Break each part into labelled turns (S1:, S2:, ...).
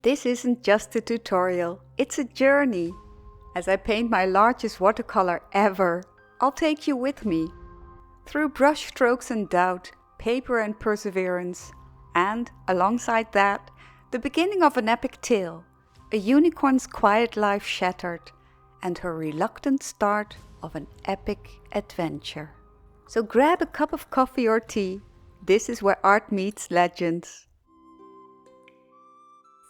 S1: This isn't just a tutorial, it's a journey. As I paint my largest watercolor ever, I'll take you with me. Through brush strokes and doubt, paper and perseverance, and, alongside that, the beginning of an epic tale, a unicorn's quiet life shattered, and her reluctant start of an epic adventure. So grab a cup of coffee or tea. This is where art meets legends.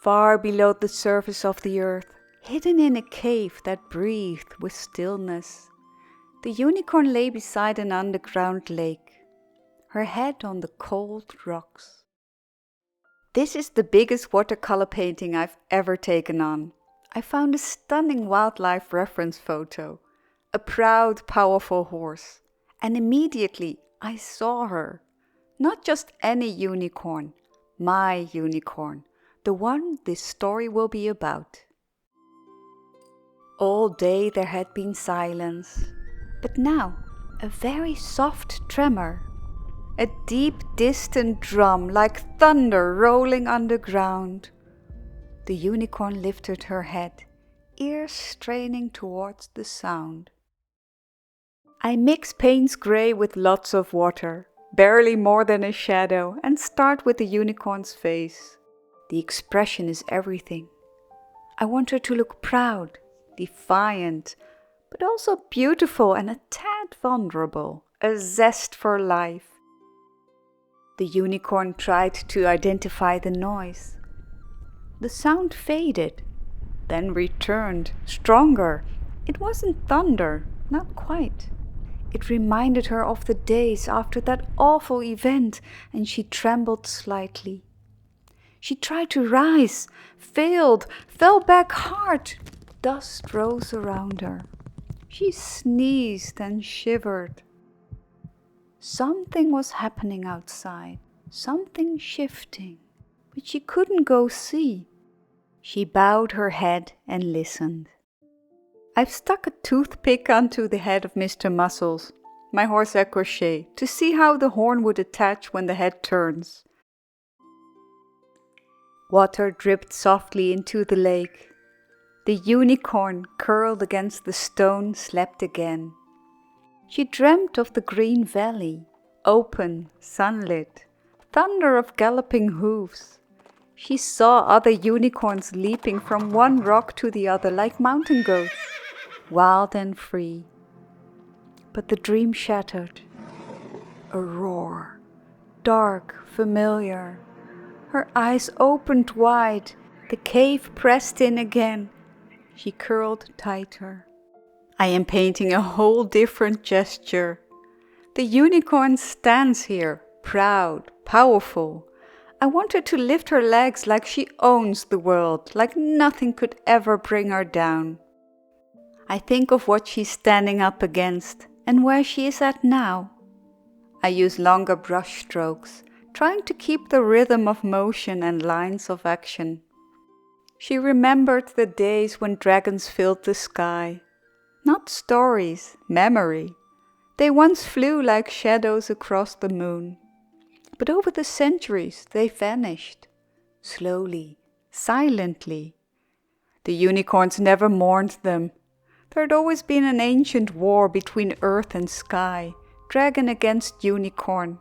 S1: Far below the surface of the earth, hidden in a cave that breathed with stillness, the unicorn lay beside an underground lake, her head on the cold rocks. This is the biggest watercolor painting I've ever taken on. I found a stunning wildlife reference photo, a proud, powerful horse, and immediately I saw her. Not just any unicorn, my unicorn, the one this story will be about. All day there had been silence, but now a very soft tremor. A deep, distant drum like thunder rolling underground. The unicorn lifted her head, ears straining towards the sound. I mix Payne's grey with lots of water, barely more than a shadow, and start with the unicorn's face. The expression is everything. I want her to look proud, defiant, but also beautiful and a tad vulnerable, a zest for life. The unicorn tried to identify the noise. The sound faded, then returned, stronger. It wasn't thunder, not quite. It reminded her of the days after that awful event, and she trembled slightly. She tried to rise, failed, fell back hard. Dust rose around her. She sneezed and shivered. Something was happening outside, something shifting, but she couldn't go see. She bowed her head and listened. I've stuck a toothpick onto the head of Mr. Muscles, my horse à crochet, to see how the horn would attach when the head turns. Water dripped softly into the lake. The unicorn, curled against the stone, slept again. She dreamt of the green valley, open, sunlit, thunder of galloping hooves. She saw other unicorns leaping from one rock to the other like mountain goats, wild and free. But the dream shattered. A roar, dark, familiar. Her eyes opened wide, the cave pressed in again. She curled tighter. I am painting a whole different gesture. The unicorn stands here, proud, powerful. I want her to lift her legs like she owns the world, like nothing could ever bring her down. I think of what she's standing up against and where she is at now. I use longer brush strokes, trying to keep the rhythm of motion and lines of action. She remembered the days when dragons filled the sky. Not stories, memory. They once flew like shadows across the moon. But over the centuries they vanished, slowly, silently. The unicorns never mourned them. There had always been an ancient war between earth and sky, dragon against unicorn.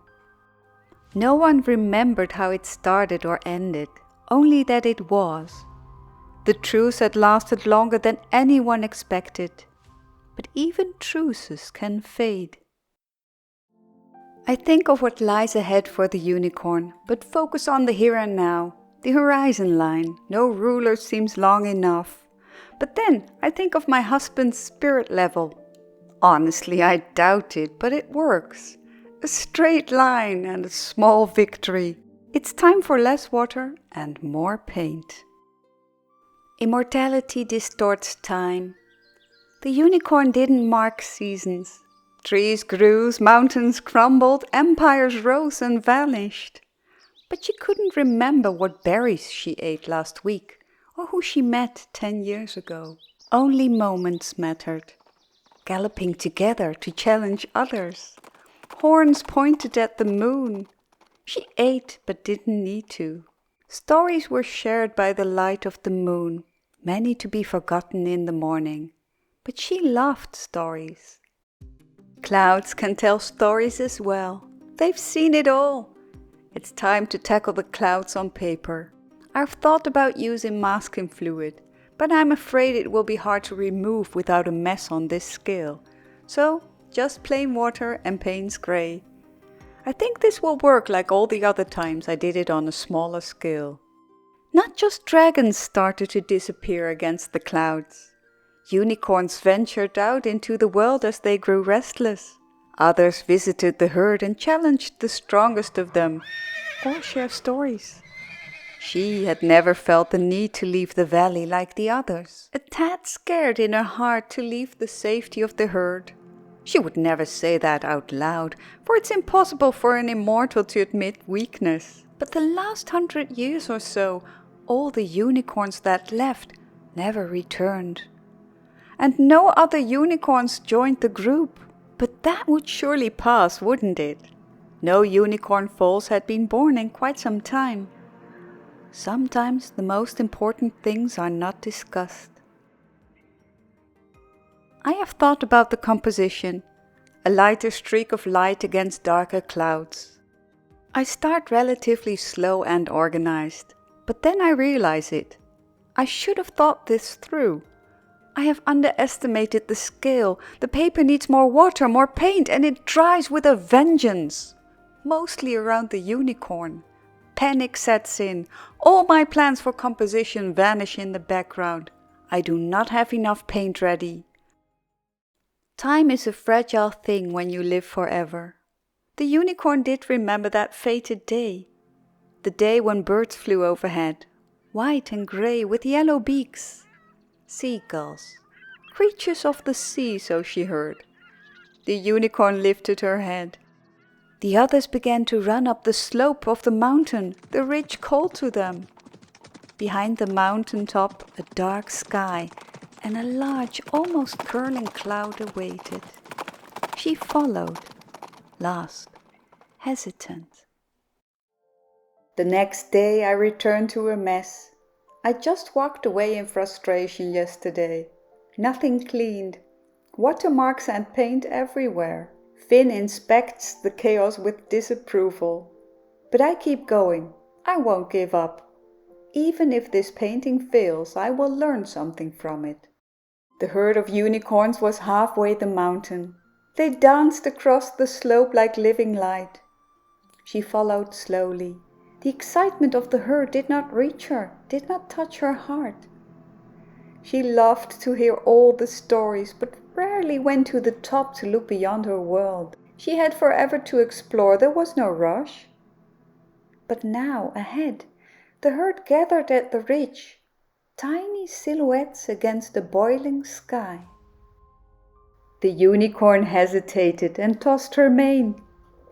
S1: No one remembered how it started or ended, only that it was. The truce had lasted longer than anyone expected, but even truces can fade. I think of what lies ahead for the unicorn, but focus on the here and now, the horizon line. No ruler seems long enough. But then I think of my husband's spirit level. Honestly, I doubt it, but it works. A straight line and a small victory. It's time for less water and more paint. Immortality distorts time. The unicorn didn't mark seasons. Trees grew, mountains crumbled, empires rose and vanished. But she couldn't remember what berries she ate last week or who she met 10 years ago. Only moments mattered. Galloping together to challenge others. Horns pointed at the moon. She ate but didn't need to. Stories were shared by the light of the moon, many to be forgotten in the morning. But she loved stories. Clouds can tell stories as well. They've seen it all. It's time to tackle the clouds on paper. I've thought about using masking fluid, but I'm afraid it will be hard to remove without a mess on this scale. So, just plain water and Payne's grey. I think this will work like all the other times I did it on a smaller scale. Not just dragons started to disappear against the clouds. Unicorns ventured out into the world as they grew restless. Others visited the herd and challenged the strongest of them, or shared stories. She had never felt the need to leave the valley like the others, a tad scared in her heart to leave the safety of the herd. She would never say that out loud, for it's impossible for an immortal to admit weakness. But the last 100 years or so, all the unicorns that left never returned. And no other unicorns joined the group. But that would surely pass, wouldn't it? No unicorn foals had been born in quite some time. Sometimes the most important things are not discussed. I have thought about the composition, a lighter streak of light against darker clouds. I start relatively slow and organized, but then I realize it. I should have thought this through. I have underestimated the scale. The paper needs more water, more paint, and it dries with a vengeance. Mostly around the unicorn. Panic sets in. All my plans for composition vanish in the background. I do not have enough paint ready. Time is a fragile thing when you live forever. The unicorn did remember that fated day. The day when birds flew overhead, white and grey with yellow beaks. Seagulls, creatures of the sea, so she heard. The unicorn lifted her head. The others began to run up the slope of the mountain. The ridge called to them. Behind the mountain top, a dark sky and a large, almost curling cloud awaited. She followed, last, hesitant. The next day I returned to a mess. I just walked away in frustration yesterday. Nothing cleaned. Watermarks and paint everywhere. Finn inspects the chaos with disapproval. But I keep going. I won't give up. Even if this painting fails, I will learn something from it. The herd of unicorns was halfway the mountain. They danced across the slope like living light. She followed slowly. The excitement of the herd did not reach her, did not touch her heart. She loved to hear all the stories, but rarely went to the top to look beyond her world. She had forever to explore, there was no rush. But now, ahead, the herd gathered at the ridge. Tiny silhouettes against the boiling sky. The unicorn hesitated and tossed her mane.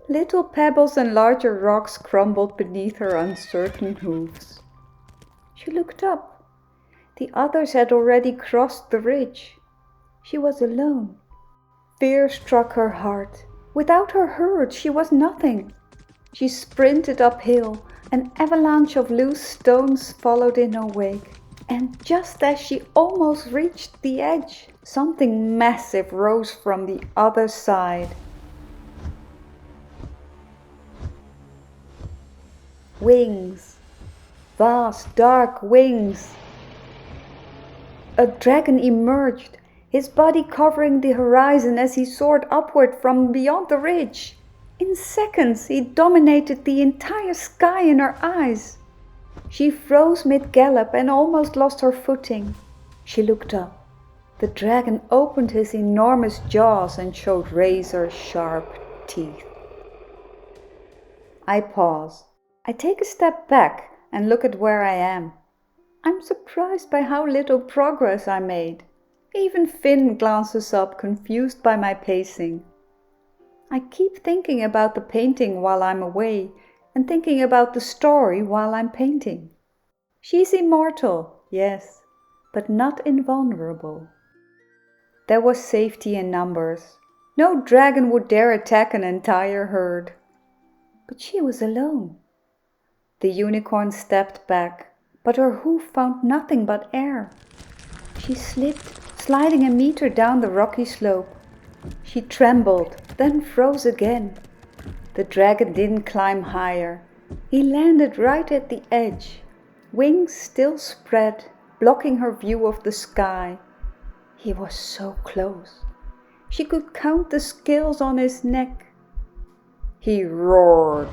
S1: Little pebbles and larger rocks crumbled beneath her uncertain hooves. She looked up. The others had already crossed the ridge. She was alone. Fear struck her heart. Without her herd, she was nothing. She sprinted uphill. An avalanche of loose stones followed in her wake. And just as she almost reached the edge, something massive rose from the other side. Wings. Vast, dark wings. A dragon emerged, his body covering the horizon as he soared upward from beyond the ridge. In seconds, he dominated the entire sky in her eyes. She froze mid-gallop and almost lost her footing. She looked up. The dragon opened his enormous jaws and showed razor-sharp teeth. I pause. I take a step back and look at where I am. I'm surprised by how little progress I made. Even Finn glances up, confused by my pacing. I keep thinking about the painting while I'm away, and thinking about the story while I'm painting. She's immortal, yes, but not invulnerable. There was safety in numbers. No dragon would dare attack an entire herd. But she was alone. The unicorn stepped back, but her hoof found nothing but air. She slipped, sliding a meter down the rocky slope. She trembled, then froze again. The dragon didn't climb higher. He landed right at the edge, wings still spread, blocking her view of the sky. He was so close. She could count the scales on his neck. He roared,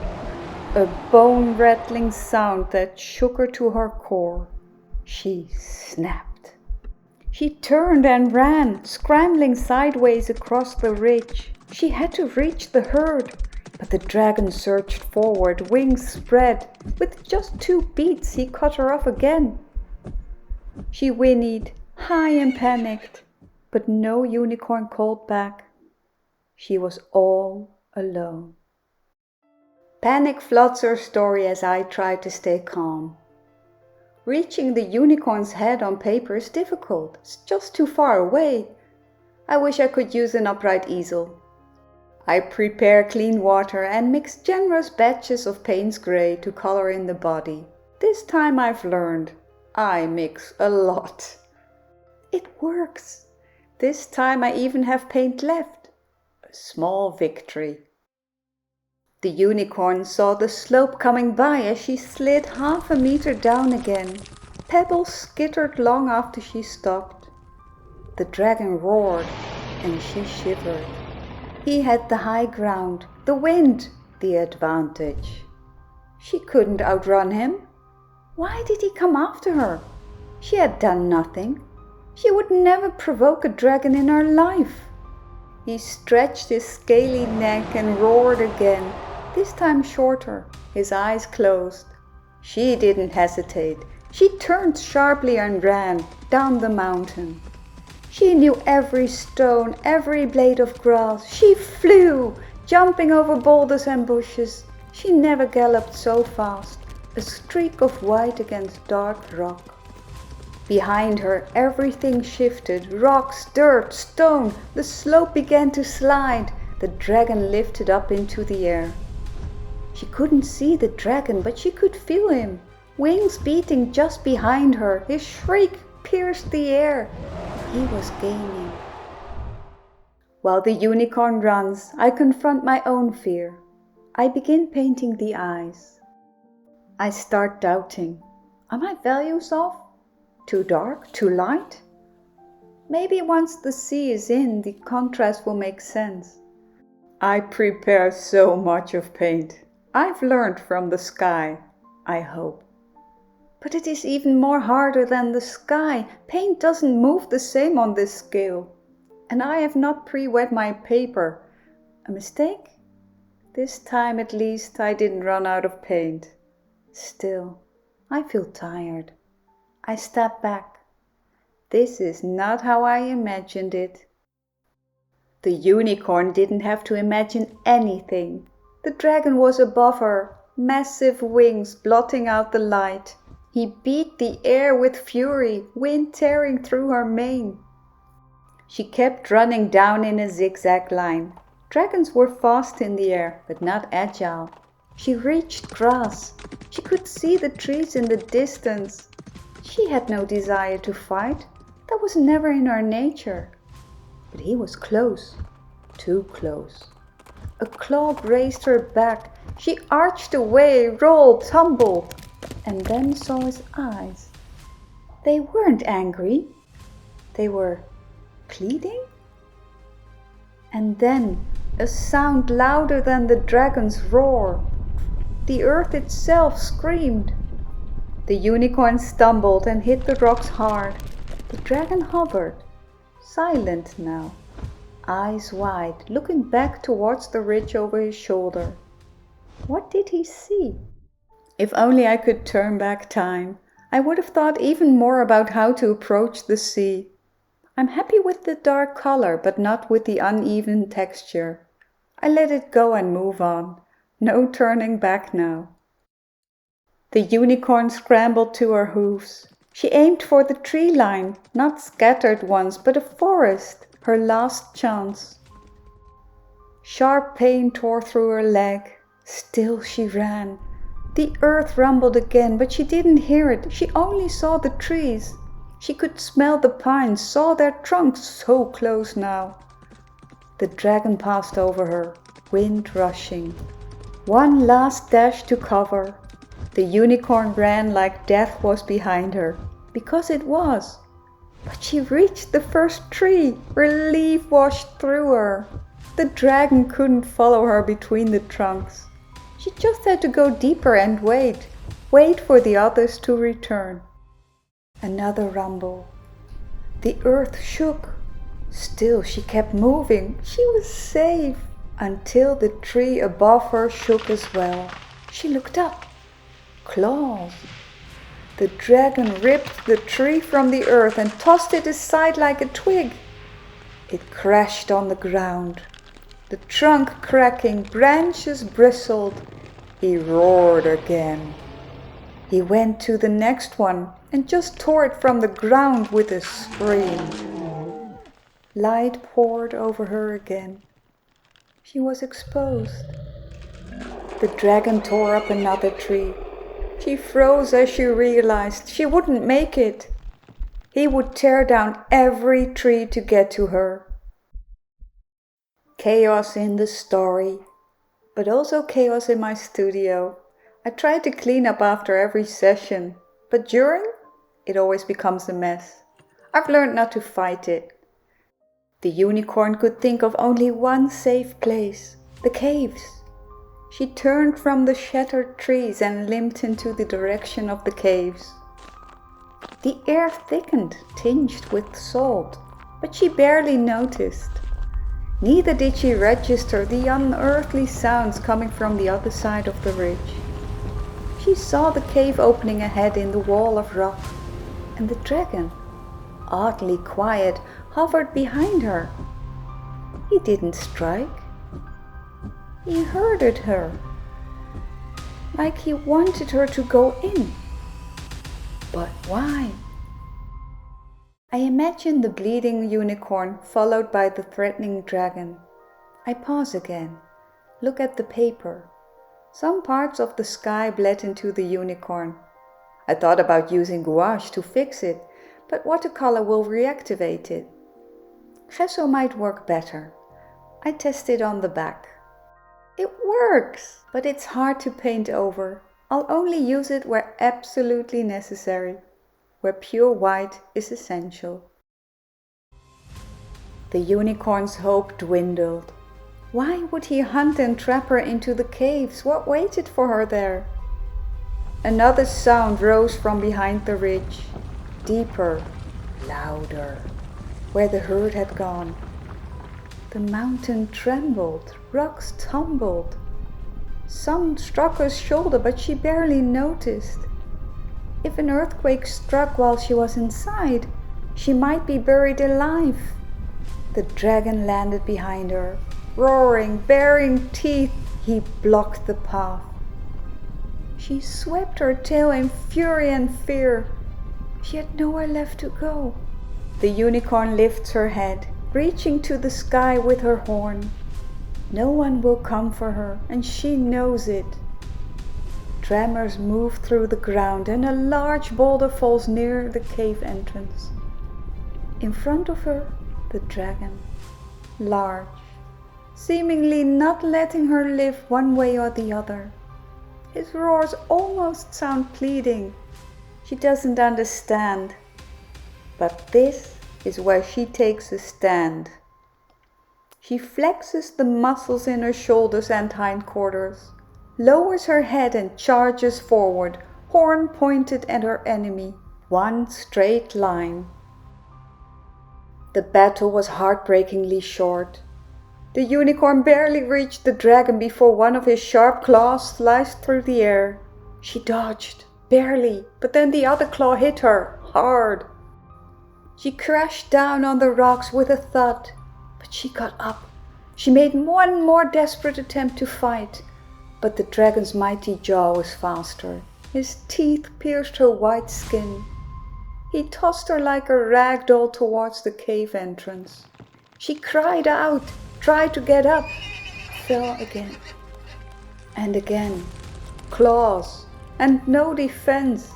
S1: a bone-rattling sound that shook her to her core. She snapped. She turned and ran, scrambling sideways across the ridge. She had to reach the herd, but the dragon surged forward, wings spread. With just 2 beats, he cut her off again. She whinnied, high and panicked, but no unicorn called back. She was all alone. Panic floods her story as I try to stay calm. Reaching the unicorn's head on paper is difficult. It's just too far away. I wish I could use an upright easel. I prepare clean water and mix generous batches of Payne's Gray to color in the body. This time I've learned. I mix a lot. It works. This time I even have paint left. A small victory. The unicorn saw the slope coming by as she slid half a meter down again. Pebbles skittered long after she stopped. The dragon roared and she shivered. He had the high ground, the wind, the advantage. She couldn't outrun him. Why did he come after her? She had done nothing. She would never provoke a dragon in her life. He stretched his scaly neck and roared again, this time shorter, his eyes closed. She didn't hesitate. She turned sharply and ran down the mountain. She knew every stone, every blade of grass. She flew, jumping over boulders and bushes. She never galloped so fast, a streak of white against dark rock. Behind her, everything shifted, rocks, dirt, stone. The slope began to slide. The dragon lifted up into the air. She couldn't see the dragon, but she could feel him. Wings beating just behind her, his shriek pierced the air. He was gaining. While the unicorn runs, I confront my own fear. I begin painting the eyes. I start doubting. Are my values off? Too dark? Too light? Maybe once the sea is in, the contrast will make sense. I prepare so much of paint. I've learned from the sky, I hope. But it is even more harder than the sky. Paint doesn't move the same on this scale. And I have not pre-wet my paper. A mistake? This time at least I didn't run out of paint. Still, I feel tired. I step back. This is not how I imagined it. The unicorn didn't have to imagine anything. The dragon was above her, massive wings blotting out the light. He beat the air with fury, wind tearing through her mane. She kept running down in a zigzag line. Dragons were fast in the air, but not agile. She reached grass. She could see the trees in the distance. She had no desire to fight. That was never in her nature. But he was close, too close. A claw grazed her back. She arched away, rolled, tumbled, and then saw his eyes. They weren't angry. They were pleading. And then a sound louder than the dragon's roar. The earth itself screamed. The unicorn stumbled and hit the rocks hard. The dragon hovered, silent now, eyes wide, looking back towards the ridge over his shoulder. What did he see? If only I could turn back time, I would have thought even more about how to approach the sea. I'm happy with the dark color, but not with the uneven texture. I let it go and move on. No turning back now. The unicorn scrambled to her hooves. She aimed for the tree line, not scattered ones, but a forest, her last chance. Sharp pain tore through her leg. Still she ran. The earth rumbled again, but she didn't hear it. She only saw the trees. She could smell the pines, saw their trunks so close now. The dragon passed over her, wind rushing. One last dash to cover. The unicorn ran like death was behind her, because it was. But she reached the first tree. Relief washed through her. The dragon couldn't follow her between the trunks. She just had to go deeper and wait for the others to return. Another rumble. The earth shook. Still she kept moving. She was safe until the tree above her shook as well. She looked up. Claws. The dragon ripped the tree from the earth and tossed it aside like a twig. It crashed on the ground. The trunk cracking, branches bristled. He roared again. He went to the next one and just tore it from the ground with a scream. Light poured over her again. She was exposed. The dragon tore up another tree. She froze as she realized she wouldn't make it. He would tear down every tree to get to her. Chaos in the story, but also chaos in my studio. I try to clean up after every session, but during, it always becomes a mess. I've learned not to fight it. The unicorn could think of only one safe place, the caves. She turned from the shattered trees and limped into the direction of the caves. The air thickened, tinged with salt, but she barely noticed. Neither did she register the unearthly sounds coming from the other side of the ridge. She saw the cave opening ahead in the wall of rock, and the dragon, oddly quiet, hovered behind her. He didn't strike. He herded her, like he wanted her to go in. But why? I imagine the bleeding unicorn followed by the threatening dragon. I pause again, look at the paper. Some parts of the sky bled into the unicorn. I thought about using gouache to fix it, but watercolor will reactivate it. Gesso might work better. I tested on the back. It works, but it's hard to paint over. I'll only use it where absolutely necessary, where pure white is essential. The unicorn's hope dwindled. Why would he hunt and trap her into the caves? What waited for her there? Another sound rose from behind the ridge, deeper, louder, where the herd had gone. The mountain trembled, rocks tumbled. Some struck her shoulder, but she barely noticed. If an earthquake struck while she was inside, she might be buried alive. The dragon landed behind her, roaring, baring teeth. He blocked the path. She swept her tail in fury and fear. She had nowhere left to go. The unicorn lifts her head, reaching to the sky with her horn. No one will come for her, and she knows it. Tremors move through the ground, and a large boulder falls near the cave entrance. In front of her, the dragon, large, seemingly not letting her live one way or the other. His roars almost sound pleading. She doesn't understand. But this is where she takes a stand. She flexes the muscles in her shoulders and hindquarters, lowers her head and charges forward, horn pointed at her enemy, one straight line. The battle was heartbreakingly short. The unicorn barely reached the dragon before one of his sharp claws sliced through the air. She dodged, barely, but then the other claw hit her, hard. She crashed down on the rocks with a thud, but she got up. She made one more desperate attempt to fight, but the dragon's mighty jaw was faster. His teeth pierced her white skin. He tossed her like a rag doll towards the cave entrance. She cried out, tried to get up, fell again. And again. Claws, and no defense.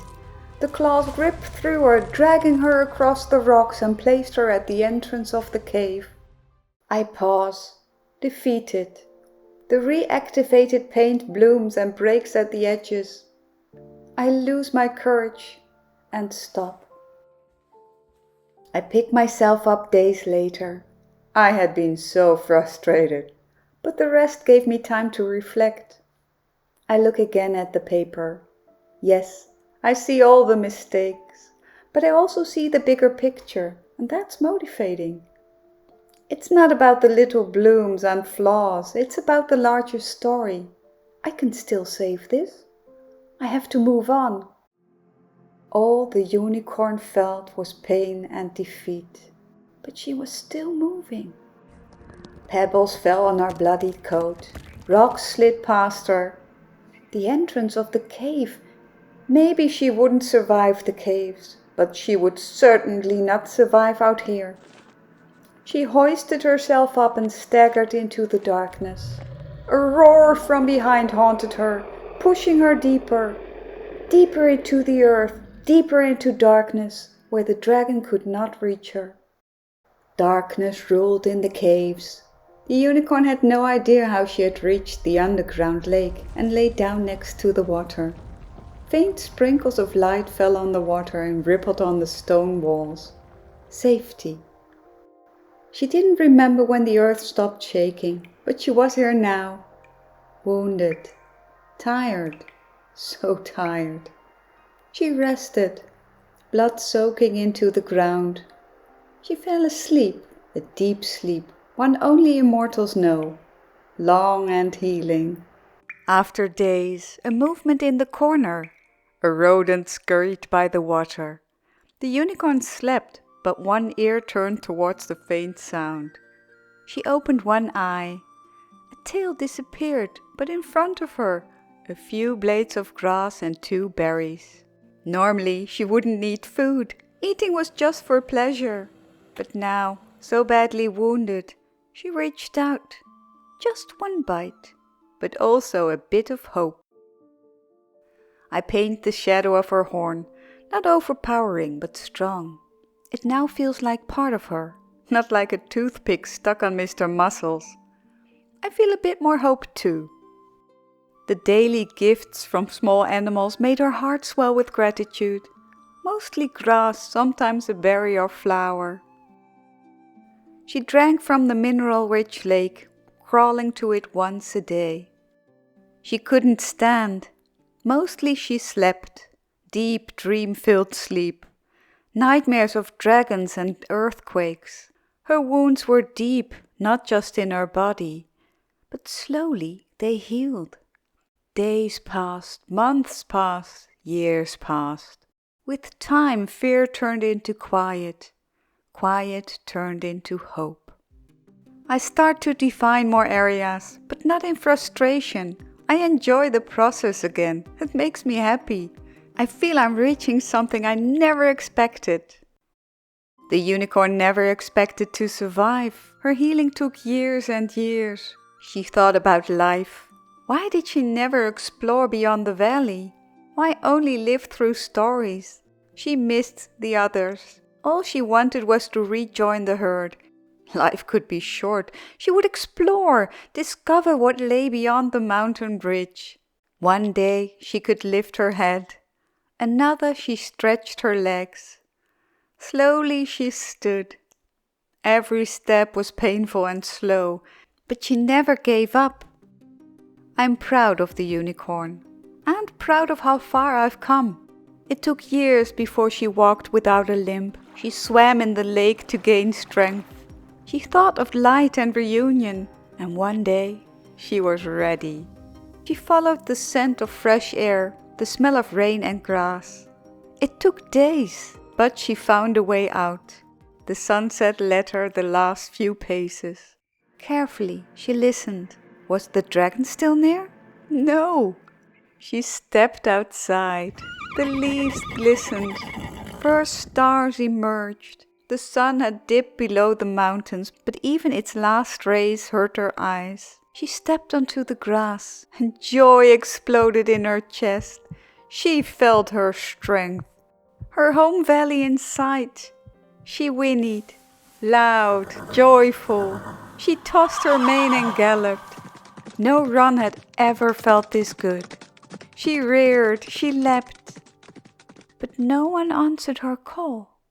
S1: The claws ripped through her, dragging her across the rocks and placed her at the entrance of the cave. I pause, defeated. The reactivated paint blooms and breaks at the edges. I lose my courage and stop. I pick myself up days later. I had been so frustrated, but the rest gave me time to reflect. I look again at the paper. Yes, I see all the mistakes, but I also see the bigger picture, and that's motivating. It's not about the little blooms and flaws, it's about the larger story. I can still save this. I have to move on. All the unicorn felt was pain and defeat, but she was still moving. Pebbles fell on her bloodied coat. Rocks slid past her. The entrance of the cave. Maybe she wouldn't survive the caves, but she would certainly not survive out here. She hoisted herself up and staggered into the darkness. A roar from behind haunted her, pushing her deeper, deeper into the earth, deeper into darkness, where the dragon could not reach her. Darkness ruled in the caves. The unicorn had no idea how she had reached the underground lake and lay down next to the water. Faint sprinkles of light fell on the water and rippled on the stone walls. Safety. She didn't remember when the earth stopped shaking, but she was here now. Wounded. Tired. So tired. She rested, blood soaking into the ground. She fell asleep, a deep sleep, one only immortals know, long and healing. After days, a movement in the corner. A rodent scurried by the water. The unicorn slept, but one ear turned towards the faint sound. She opened one eye. A tail disappeared, but in front of her, a few blades of grass and 2 berries. Normally, she wouldn't need food. Eating was just for pleasure. But now, so badly wounded, she reached out. Just one bite, but also a bit of hope. I paint the shadow of her horn, not overpowering but strong. It now feels like part of her, not like a toothpick stuck on Mr. Muscles. I feel a bit more hope too. The daily gifts from small animals made her heart swell with gratitude. Mostly grass, sometimes a berry or flower. She drank from the mineral-rich lake, crawling to it once a day. She couldn't stand. Mostly she slept, deep dream-filled sleep. Nightmares of dragons and earthquakes. Her wounds were deep, not just in her body, but slowly they healed. Days passed, months passed, years passed. With time, fear turned into quiet. Quiet turned into hope. I start to define more areas, but not in frustration. I enjoy the process again. It makes me happy. I feel I'm reaching something I never expected. The unicorn never expected to survive. Her healing took years and years. She thought about life. Why did she never explore beyond the valley? Why only live through stories? She missed the others. All she wanted was to rejoin the herd. Life could be short. She would explore, discover what lay beyond the mountain bridge. One day she could lift her head. Another she stretched her legs. Slowly she stood. Every step was painful and slow, but she never gave up. I'm proud of the unicorn, and proud of how far I've come. It took years before she walked without a limp. She swam in the lake to gain strength. She thought of light and reunion, and one day she was ready. She followed the scent of fresh air, the smell of rain and grass. It took days, but she found a way out. The sunset led her the last few paces. Carefully she listened. Was the dragon still near? No. She stepped outside. The leaves glistened. First stars emerged. The sun had dipped below the mountains, but even its last rays hurt her eyes. She stepped onto the grass, and joy exploded in her chest. She felt her strength, her home valley in sight. She whinnied, loud, joyful. She tossed her mane and galloped. No run had ever felt this good. She reared, she leapt, but no one answered her call.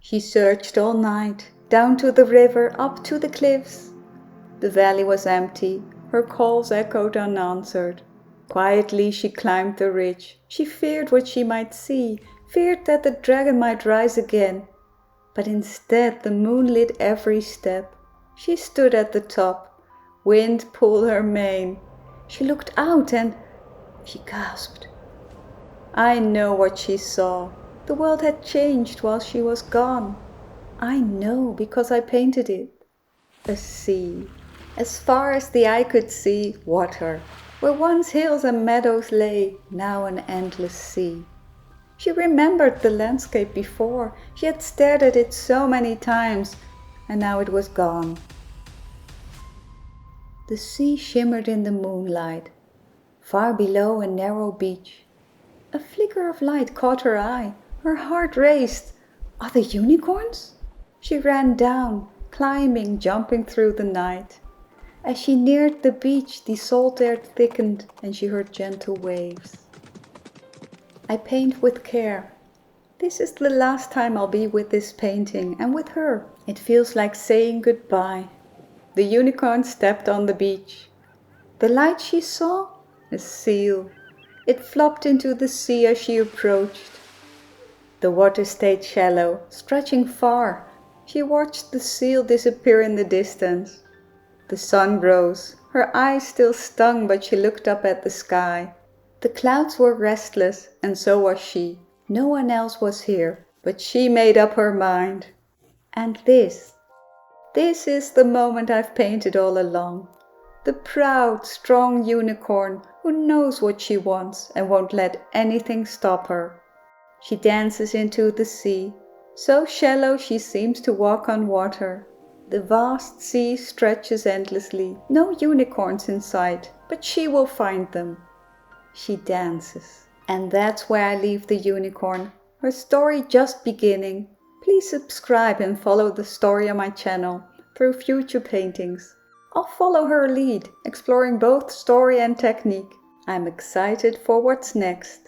S1: She searched all night, down to the river, up to the cliffs. The valley was empty, her calls echoed unanswered. Quietly she climbed the ridge. She feared what she might see, feared that the dragon might rise again. But instead the moon lit every step. She stood at the top. Wind pulled her mane. She looked out and she gasped. I know what she saw. The world had changed while she was gone. I know because I painted it. A sea. As far as the eye could see, water. Where once hills and meadows lay, now an endless sea. She remembered the landscape before. She had stared at it so many times, and now it was gone. The sea shimmered in the moonlight. Far below a narrow beach. A flicker of light caught her eye. Her heart raced. Are they unicorns? She ran down, climbing, jumping through the night. As she neared the beach, the salt air thickened and she heard gentle waves. I paint with care. This is the last time I'll be with this painting and with her. It feels like saying goodbye. The unicorn stepped on the beach. The light she saw? A seal. It flopped into the sea as she approached. The water stayed shallow, stretching far. She watched the seal disappear in the distance. The sun rose. Her eyes still stung, but she looked up at the sky. The clouds were restless, and so was she. No one else was here, but she made up her mind. And this is the moment I've painted all along. The proud, strong unicorn who knows what she wants and won't let anything stop her. She dances into the sea. So shallow she seems to walk on water. The vast sea stretches endlessly. No unicorns in sight, but she will find them. She dances. And that's where I leave the unicorn. Her story just beginning. Please subscribe and follow the story on my channel through future paintings. I'll follow her lead, exploring both story and technique. I'm excited for what's next.